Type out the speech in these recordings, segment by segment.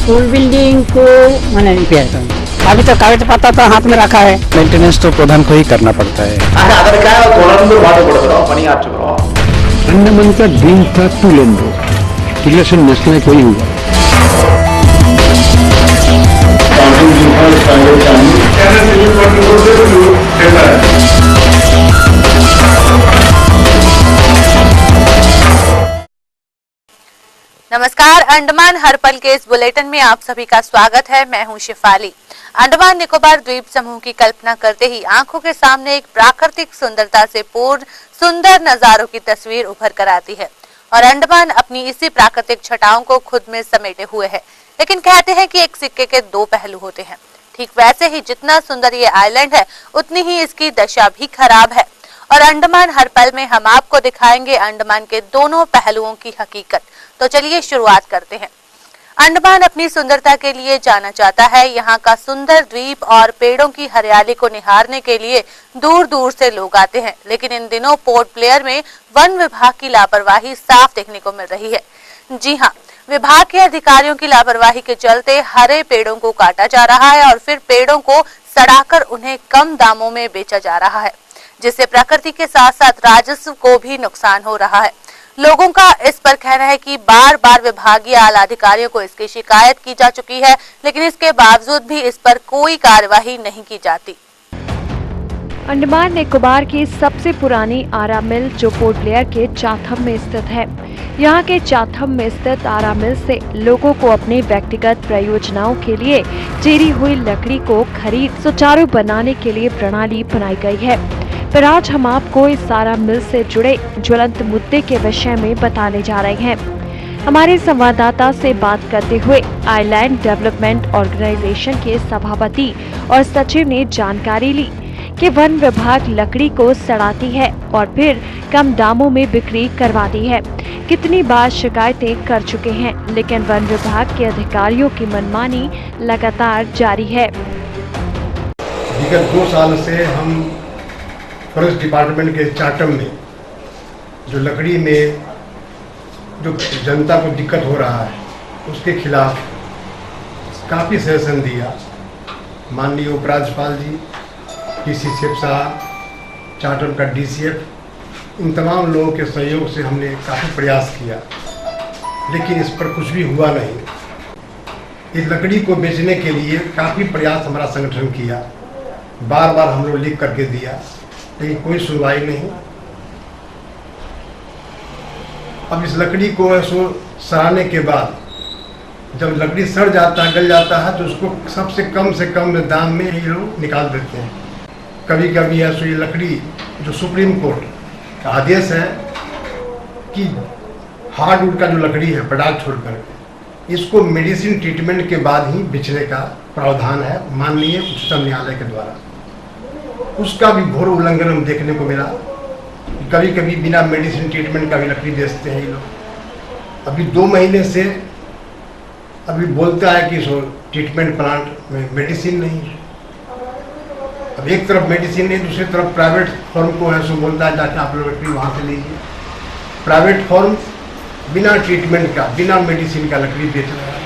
School building को मैंने repair करना। अभी तो कागज पत्ता तो हाथ में रखा है। मेंटेनेंस तो प्रधान को ही करना पड़ता है। अंडमान का ड्रीम था 2 लेन रोड, इलेक्शन नेशनल कोई हुआ। नमस्कार, अंडमान हर पल के इस बुलेटिन में आप सभी का स्वागत है। मैं हूं शिफाली। अंडमान निकोबार द्वीप समूह की कल्पना करते ही आंखों के सामने एक प्राकृतिक सुंदरता से पूर्ण सुंदर नजारों की तस्वीर उभर कर आती है और अंडमान अपनी इसी प्राकृतिक छटाओं को खुद में समेटे हुए है। लेकिन कहते हैं कि एक सिक्के के 2 पहलू होते हैं। ठीक वैसे ही जितना सुंदर ये आइलैंड है उतनी ही इसकी दशा भी खराब है और अंडमान हर पल में हम आपको दिखाएंगे अंडमान के दोनों पहलुओं की हकीकत। तो चलिए शुरुआत करते हैं। अंडमान अपनी सुंदरता के लिए जाना जाता है। यहाँ का सुंदर द्वीप और पेड़ों की हरियाली को निहारने के लिए दूर दूर से लोग आते हैं। लेकिन इन दिनों पोर्ट ब्लेयर में वन विभाग की लापरवाही साफ देखने को मिल रही है। जी हाँ, विभाग के अधिकारियों की लापरवाही के चलते हरे पेड़ों को काटा जा रहा है और फिर पेड़ों को सड़ाकर उन्हें कम दामों में बेचा जा रहा है, जिससे प्रकृति के साथ साथ राजस्व को भी नुकसान हो रहा है। लोगों का इस पर कहना है कि बार बार विभागीय आला अधिकारियों को इसकी शिकायत की जा चुकी है, लेकिन इसके बावजूद भी इस पर कोई कार्यवाही नहीं की जाती। अंडमान निकोबार की सबसे पुरानी आरा मिल जो पोर्ट ब्लेयर के चाथम में स्थित है। यहाँ के चाथम में स्थित आरा मिल से लोगों को अपने व्यक्तिगत प्रयोजनों के लिए चीरी हुई लकड़ी को खरीद सुचारू बनाने के लिए प्रणाली बनाई गई है। पर आज हम आपको इस आरा मिल से जुड़े ज्वलंत मुद्दे के विषय में बताने जा रहे हैं। हमारे संवाददाता से बात करते हुए आइलैंड डेवलपमेंट ऑर्गेनाइजेशन के सभापति और सचिव ने जानकारी ली कि वन विभाग लकड़ी को सड़ाती है और फिर कम दामों में बिक्री करवाती है। कितनी बार शिकायतें कर चुके हैं, लेकिन वन विभाग के अधिकारियों की मनमानी लगातार जारी है। विगत 2 साल से हम फॉरेस्ट डिपार्टमेंट के चार्टम में जो लकड़ी में जो जनता को दिक्कत हो रहा है उसके खिलाफ काफ़ी सजेशन दिया। माननीय उपराज्यपाल जी, पीसी सेठ साहब, चार्टम का डीसीएफ, इन तमाम लोगों के सहयोग से हमने काफ़ी प्रयास किया, लेकिन इस पर कुछ भी हुआ नहीं। इस लकड़ी को बेचने के लिए काफ़ी प्रयास हमारा संगठन किया, बार बार हम लोग लिख करके दिया, लेकिन कोई सुनवाई नहीं। अब इस लकड़ी को ऐसो सड़ाने के बाद जब लकड़ी सड़ जाता है, गल जाता है, तो उसको सबसे कम से कम दाम में ये लोग निकाल देते हैं। कभी कभी ऐसो ये लकड़ी जो सुप्रीम कोर्ट का आदेश है कि हार्डवुड का जो लकड़ी है प्रोडक्ट छोड़कर इसको मेडिसिन ट्रीटमेंट के बाद ही बेचने का प्रावधान है माननीय उच्चतम न्यायालय के द्वारा। उसका भी घोर उल्लंघन हम देखने को मिला। कभी कभी बिना मेडिसिन ट्रीटमेंट का भी लकड़ी बेचते हैं ये लोग। अभी 2 महीने से अभी बोलता है कि ट्रीटमेंट प्लांट में मेडिसिन नहीं है। अब एक तरफ मेडिसिन नहीं, दूसरी तरफ प्राइवेट फर्म को है सो बोलता है जाके आप लोग लकड़ी वहाँ से लीजिए। प्राइवेट फर्म बिना ट्रीटमेंट का, बिना मेडिसिन का लकड़ी बेच रहा है।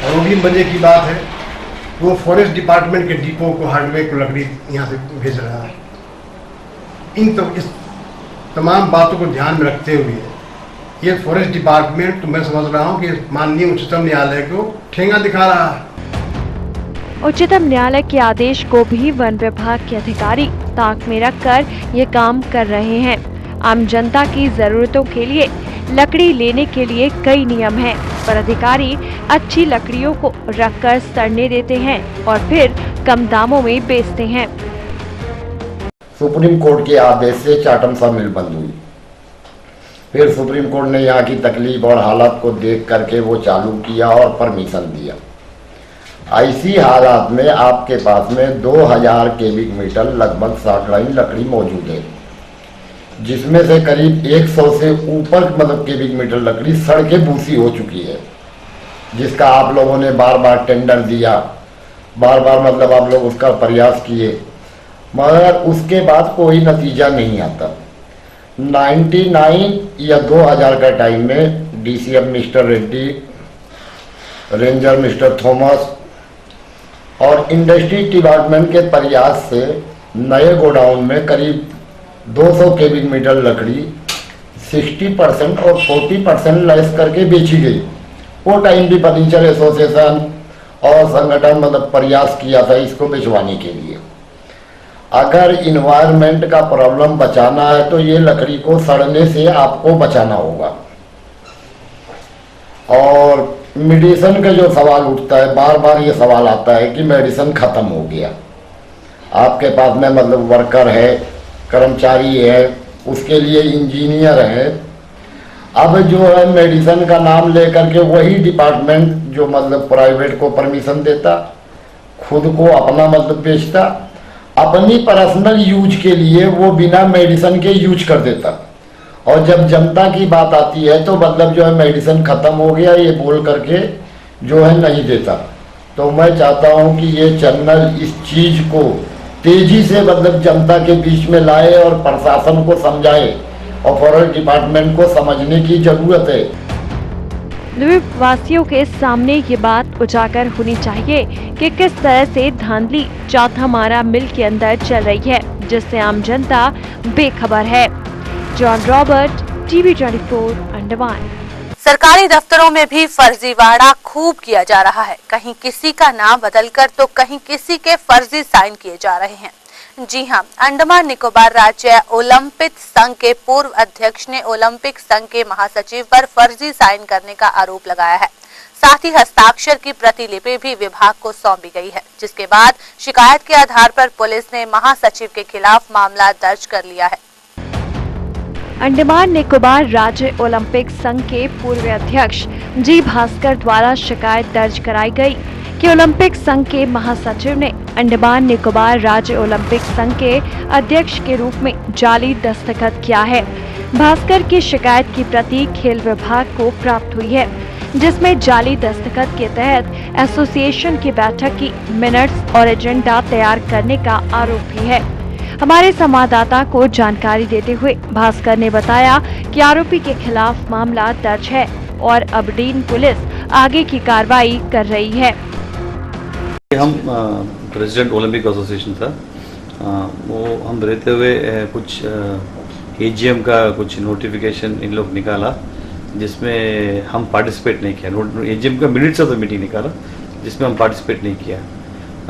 और वो भी मजे की बात है, वो फॉरेस्ट डिपार्टमेंट के डिपो को हार्डवेयर को लकड़ी यहाँ से भेज रहा है। इस तमाम बातों को ध्यान में रखते हुए ये फॉरेस्ट डिपार्टमेंट, तो मैं समझ रहा हूँ कि माननीय उच्चतम न्यायालय को ठेंगा दिखा रहा है। उच्चतम न्यायालय के आदेश को भी वन विभाग के अधिकारी ताक में रखकर ये काम कर रहे हैं। आम जनता की जरूरतों के लिए लकड़ी लेने के लिए कई नियम हैं, पर अधिकारी अच्छी लकड़ियों को रखकर सड़ने देते हैं और फिर कम दामों में बेचते हैं। सुप्रीम कोर्ट के आदेश से चार्टम सा मिल बंद हुई। फिर सुप्रीम कोर्ट ने यहाँ की तकलीफ और हालात को देख करके वो चालू किया और परमिशन दिया। ऐसी हालात में आपके पास में 2000 क्यूबिक मीटर लगभग साकड़ाई लकड़ी मौजूद है, जिसमें से करीब 100 से ऊपर मतलब क्यूबिक मीटर लकड़ी सड़ के भूसी हो चुकी है, जिसका आप लोगों ने बार बार टेंडर दिया, बार बार मतलब आप लोग उसका प्रयास किए, मगर उसके बाद कोई नतीजा नहीं आता। 99 या 2000 का टाइम में DCM mister Reddy ranger mister Thomas और इंडस्ट्री डिपार्टमेंट के प्रयास से नए गोडाउन में करीब 200 क्यूबिक मीटर लकड़ी 60% और 40% लेस करके बेची गई। वो टाइम भी फर्नीचर एसोसिएशन और संगठन मतलब प्रयास किया था इसको बेचवाने के लिए। अगर इन्वायरमेंट का प्रॉब्लम बचाना है तो ये लकड़ी को सड़ने से आपको बचाना होगा। और मेडिसिन का जो सवाल उठता है, बार बार ये सवाल आता है कि मेडिसिन खत्म हो गया। आपके पास में मतलब वर्कर है, कर्मचारी है, उसके लिए इंजीनियर है। अब जो है मेडिसिन का नाम लेकर के वही डिपार्टमेंट जो मतलब प्राइवेट को परमिशन देता, खुद को अपना मतलब बेचता, अपनी पर्सनल यूज के लिए वो बिना मेडिसिन के यूज कर देता। और जब जनता की बात आती है तो मतलब जो है मेडिसिन खत्म हो गया ये बोल करके जो है नहीं देता। तो मैं चाहता हूँ कि ये चैनल इस चीज को तेजी से मतलब जनता के बीच में लाए और प्रशासन को समझाए और फॉरेस्ट डिपार्टमेंट को समझने की जरूरत है। द्वीप वासियों के सामने ये बात उजागर होनी चाहिए कि किस तरह से धांधली चौथामारा मिल के अंदर चल रही है, जिससे आम जनता बेखबर है। John Robert, TV 24 Andaman. सरकारी दफ्तरों में भी फर्जीवाड़ा खूब किया जा रहा है। कहीं किसी का नाम बदलकर तो कहीं किसी के फर्जी साइन किए जा रहे हैं। जी हां, अंडमान निकोबार राज्य ओलंपिक संघ के पूर्व अध्यक्ष ने ओलंपिक संघ के महासचिव पर फर्जी साइन करने का आरोप लगाया है। साथ ही हस्ताक्षर की प्रतिलिपि भी विभाग को सौंपी गई है, जिसके बाद शिकायत के आधार पर पुलिस ने महासचिव के खिलाफ मामला दर्ज कर लिया है। अंडमान निकोबार राज्य ओलंपिक संघ के पूर्व अध्यक्ष जी भास्कर द्वारा शिकायत दर्ज कराई गई कि ओलंपिक संघ के महासचिव ने अंडमान निकोबार राज्य ओलंपिक संघ के अध्यक्ष के रूप में जाली दस्तखत किया है। भास्कर की शिकायत की प्रति खेल विभाग को प्राप्त हुई है, जिसमें जाली दस्तखत के तहत एसोसिएशन की बैठक की मिनट्स और एजेंडा तैयार करने का आरोप भी है। हमारे संवाददाता को जानकारी देते हुए भास्कर ने बताया कि आरोपी के खिलाफ मामला दर्ज है और अबडीन पुलिस आगे की कार्रवाई कर रही है। हम प्रेसिडेंट ओलंपिक एसोसिएशन था, वो हम रहते हुए कुछ एजीएम का कुछ नोटिफिकेशन इन लोग निकाला, जिसमें हम पार्टिसिपेट नहीं किया। एजीएम का मिनट्स ऑफ द मीटिंग निकाला जिसमें हम पार्टिसिपेट नहीं किया।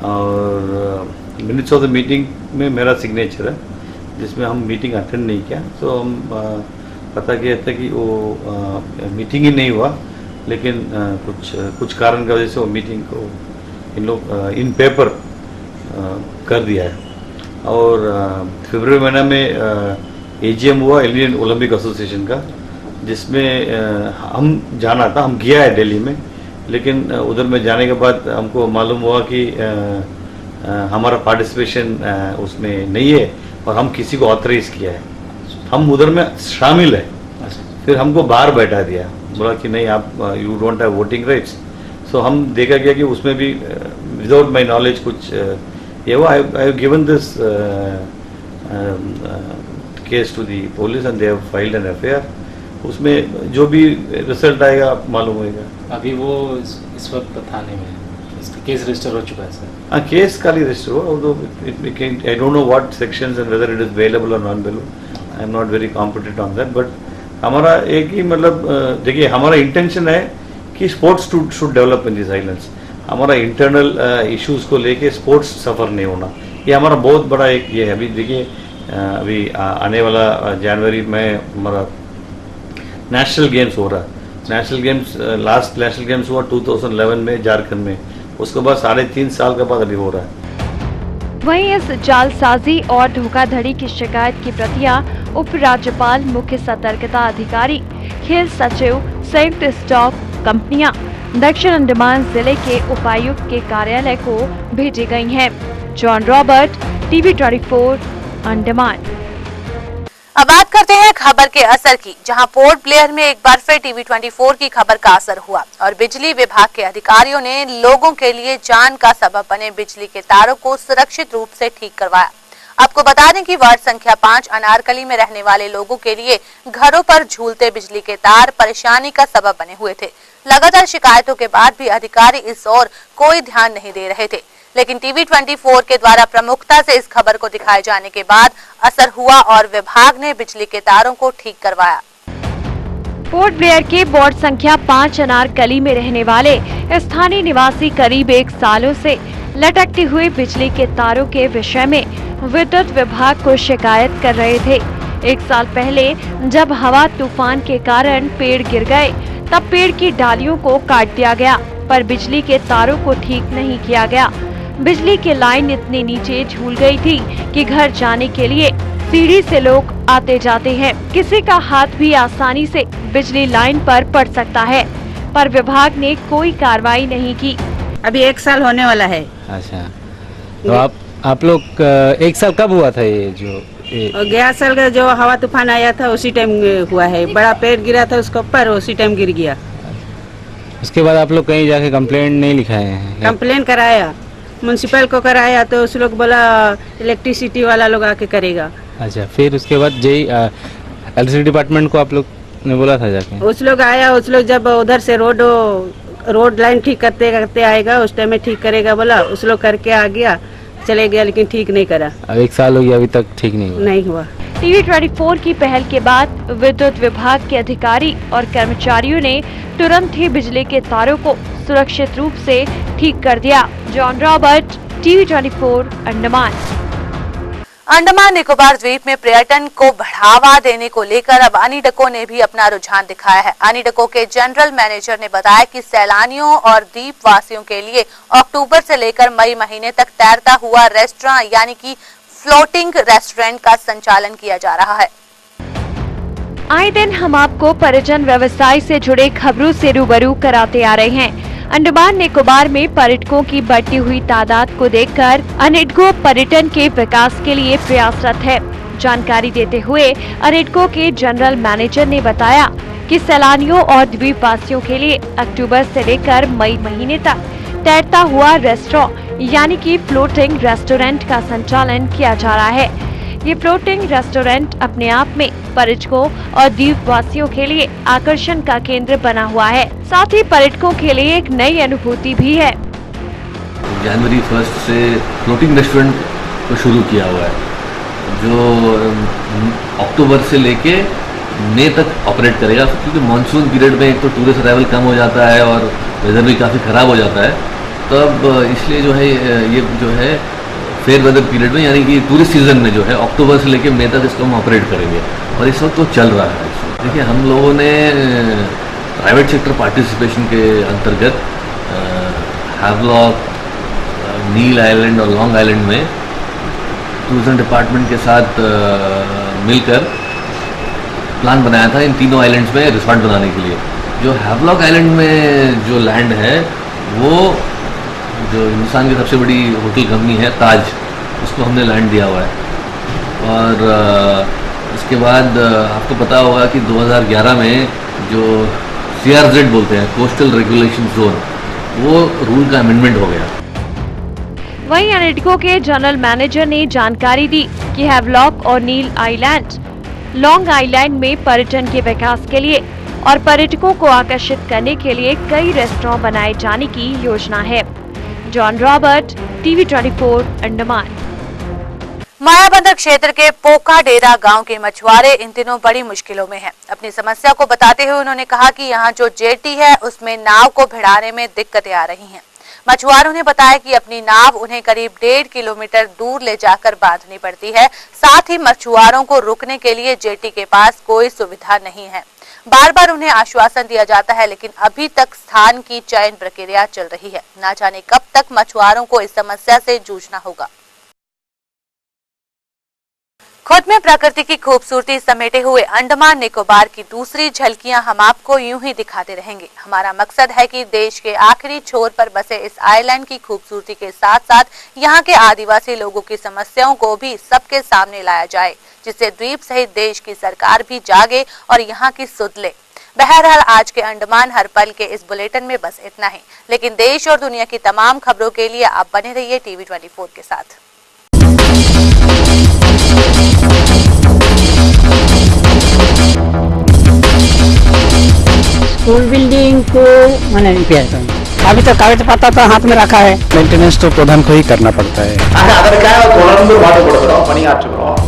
और मिनट्स ऑफ द मीटिंग में मेरा सिग्नेचर है, जिसमें हम मीटिंग अटेंड नहीं किया। तो हम पता किया था कि वो मीटिंग ही नहीं हुआ, लेकिन कुछ कारण की वजह से वो मीटिंग को इन लोग इन पेपर कर दिया है। और फरवरी महीना में एजीएम हुआ इंडियन ओलंपिक एसोसिएशन का, जिसमें हम जाना था, हम गया है दिल्ली में, लेकिन उधर में जाने के बाद हमको मालूम हुआ कि हमारा पार्टिसिपेशन उसमें नहीं है और हम किसी को ऑथराइज किया है, हम उधर में शामिल है। फिर हमको बाहर बैठा दिया, बोला कि नहीं आप you don't have voting rights. So हम देखा गया कि उसमें भी विदाउट माई नॉलेज कुछ ये हुआ। I have given this case to the police and they have filed an FIR. उसमें जो भी रिजल्ट आएगा आप मालूम होगा। अभी वो इस वक्त थाने में इसका केस रजिस्टर हो चुका है सर? हाँ, केस खाली रजिस्टर हुआ। I don't know what sections and whether it is available और non available. I am not very competent on that. But हमारा एक ही मतलब देखिए, हमारा इंटेंशन है कि sports should develop in this islands. हमारा इंटरनल इश्यूज को लेके स्पोर्ट्स सफ़र नहीं होना, ये हमारा बहुत बड़ा एक ये है। अभी देखिए, अभी आने वाला जनवरी में हमारा नेशनल गेम्स हो रहा है। National games last national games हुआ 2011 में झारखंड में, उसके बाद 3.5 साल के बाद अभी हो रहा है। वहीं इस जालसाजी और धोखाधड़ी की शिकायत की प्रतियां उप राज्यपाल, मुख्य सतर्कता अधिकारी, खेल सचिव, संयुक्त स्टॉक कंपनियां, दक्षिण अंडमान जिले के उपायुक्त के कार्यालय को भेजी गई हैं। John Robert, TV 24 Andaman. अब बात करते हैं खबर के असर की, जहां पोर्ट ब्लेयर में एक बार फिर टीवी 24 की खबर का असर हुआ और बिजली विभाग के अधिकारियों ने लोगों के लिए जान का सबब बने बिजली के तारों को सुरक्षित रूप से ठीक करवाया। आपको बता दें कि वार्ड संख्या 5 अनारकली में रहने वाले लोगों के लिए घरों पर झूलते बिजली के तार परेशानी का सबब बने हुए थे। लगातार शिकायतों के बाद भी अधिकारी इस ओर कोई ध्यान नहीं दे रहे थे, लेकिन टीवी 24 के द्वारा प्रमुखता से इस खबर को दिखाए जाने के बाद असर हुआ और विभाग ने बिजली के तारों को ठीक करवाया। पोर्ट ब्लेयर के वार्ड संख्या 5 अनारकली में रहने वाले स्थानीय निवासी करीब 1 सालों से लटकते हुए बिजली के तारों के विषय में विद्युत विभाग को शिकायत कर रहे थे। 1 साल पहले जब हवा तूफान के कारण पेड़ गिर गए, तब पेड़ की डालियों को काट दिया गया, पर बिजली के तारों को ठीक नहीं किया गया। बिजली की लाइन इतनी नीचे झूल गई थी कि घर जाने के लिए सीढ़ी से लोग आते जाते हैं। किसी का हाथ भी आसानी से बिजली लाइन पर पड़ सकता है, पर विभाग ने कोई कार्रवाई नहीं की। अभी 1 साल होने वाला है। अच्छा, तो आप लोग 1 साल कब हुआ था ये जो और गया साल का जो हवा तूफान आया था उसी टाइम हुआ है। बड़ा पेड़ गिरा था उसके ऊपर, उसी टाइम गिर गया। उसके बाद आप लोग कहीं जाके कंप्लेंट नहीं लिखाए हैं? कंप्लेंट कराया, म्युनिसिपल को कराया, तो उस लोग बोला इलेक्ट्रिसिटी वाला लोग आके करेगा। अच्छा, फिर उसके बाद जेई इलेक्ट्रिसिटी डिपार्टमेंट को आप लोग ने बोला था जाके? उस लोग आया, उस लोग जब उधर से रोड लाइन ठीक करते करते आएगा, उस टाइम में ठीक करेगा बोला। उस लोग करके आ गया, चले गया, लेकिन ठीक नहीं करा। अब 1 साल हो गया, अभी तक ठीक नहीं हुआ। टीवी 24 की पहल के बाद विद्युत विभाग के अधिकारी और कर्मचारियों ने तुरंत ही बिजली के तारों को सुरक्षित रूप से ठीक कर दिया। John Robert, TV 24, Andaman. Andaman Nicobar द्वीप में पर्यटन को बढ़ावा देने को लेकर अब अनिडको ने भी अपना रुझान दिखाया है। अनिडको के जनरल मैनेजर ने बताया कि सैलानियों और द्वीप वासियों के लिए अक्टूबर से लेकर मई महीने तक तैरता हुआ रेस्टोरेंट यानी कि फ्लोटिंग रेस्टोरेंट का संचालन किया जा रहा है। आए दिन हम आपको पर्यटन व्यवसाय से जुड़े खबरों से रूबरू कराते आ रहे हैं। अंडमान निकोबार में पर्यटकों की बढ़ती हुई तादाद को देखकर अनिडको पर्यटन के विकास के लिए प्रयासरत है। जानकारी देते हुए अनिडको के जनरल मैनेजर ने बताया कि सैलानियों और द्वीपवासियों के लिए अक्टूबर से लेकर मई महीने तक तैरता हुआ रेस्टोरेंट यानी कि फ्लोटिंग रेस्टोरेंट का संचालन किया जा रहा है। ये फ्लोटिंग रेस्टोरेंट अपने आप में पर्यटकों और द्वीपवासियों के लिए आकर्षण का केंद्र बना हुआ है, साथ ही पर्यटकों के लिए एक नई अनुभूति भी है। जनवरी 1 से फ्लोटिंग रेस्टोरेंट को शुरू किया हुआ है, जो अक्टूबर से लेके मई तक ऑपरेट करेगा, क्योंकि मानसून पीरियड में एक तो टूरिस्ट अराइवल कम हो जाता है और वेदर भी काफ़ी ख़राब हो जाता है। तब इसलिए जो है ये जो है फेयर वेदर पीरियड में यानी कि टूरिस्ट सीजन में जो है अक्टूबर से लेकर मई तक इसको हम ऑपरेट करेंगे और इस वक्त तो चल रहा है। देखिए, हम लोगों ने प्राइवेट सेक्टर पार्टिसिपेशन के अंतर्गत हैवलॉक, नील आइलैंड और लॉन्ग आइलैंड में टूरिज्म डिपार्टमेंट के साथ मिलकर प्लान बनाया था इन तीनों आइलैंड्स में रिसॉर्ट बनाने के लिए। जो हैवलॉक आइलैंड में जो लैंड है वो जो हिंदुस्तान की सबसे बड़ी होटल कंपनी है ताज, उसको हमने लैंड दिया हुआ है। और उसके बाद आपको पता होगा कि 2011 में जो CRZ बोलते हैं, कोस्टल रेगुलेशन जोन, वो रूल का अमेंडमेंट हो गया। वहीं अनिडको के जनरल मैनेजर ने जानकारी दी कि हैवलॉक और नील आइलैंड लॉन्ग आइलैंड में पर्यटन के विकास के लिए और पर्यटकों को आकर्षित करने के लिए कई रेस्टोरेंट बनाए जाने की योजना है। John Robert, TV 24, Andaman. Mayabunder क्षेत्र के पोकाडेरा गांव के मछुआरे इन दिनों बड़ी मुश्किलों में हैं। अपनी समस्या को बताते हुए उन्होंने कहा कि यहां जो जेटी है उसमें नाव को भिड़ाने में दिक्कतें आ रही हैं। मछुआरों ने बताया कि अपनी नाव उन्हें करीब 1.5 किलोमीटर दूर ले जाकर बांधनी पड़ती है। साथ ही मछुआरों को रुकने के लिए जेटी के पास कोई सुविधा नहीं है। बार बार उन्हें आश्वासन दिया जाता है, लेकिन अभी तक स्थान की चयन प्रक्रिया चल रही है। ना जाने कब तक मछुआरों को इस समस्या से जूझना होगा। खुद में प्रकृति की खूबसूरती समेटे हुए अंडमान निकोबार की दूसरी झलकियां हम आपको यूं ही दिखाते रहेंगे। हमारा मकसद है कि देश के आखिरी छोर पर बसे इस आइलैंड की खूबसूरती के साथ साथ यहां के आदिवासी लोगों की समस्याओं को भी सबके सामने लाया जाए, जिससे द्वीप सहित देश की सरकार भी जागे और यहाँ की सुध ले। बहरहाल आज के अंडमान हर पल के इस बुलेटिन में बस इतना ही, लेकिन देश और दुनिया की तमाम खबरों के लिए आप बने रहिए टीवी 24 के साथ। स्कूल बिल्डिंग को मैंने रिपेयर करना। अभी तो कागज पत्ता तो हाथ में रखा है। मेंटेनेंस तो प्रधान को ही करना पड़ता है। அதற்காக தொடர்ந்து பாடுபடுகிறோம், பணியாற்றுகிறோம்.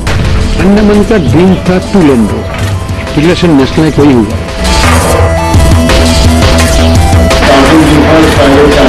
अन्नमन का ड्रीम था two lane road, election national कोई हुआ। काउंसिल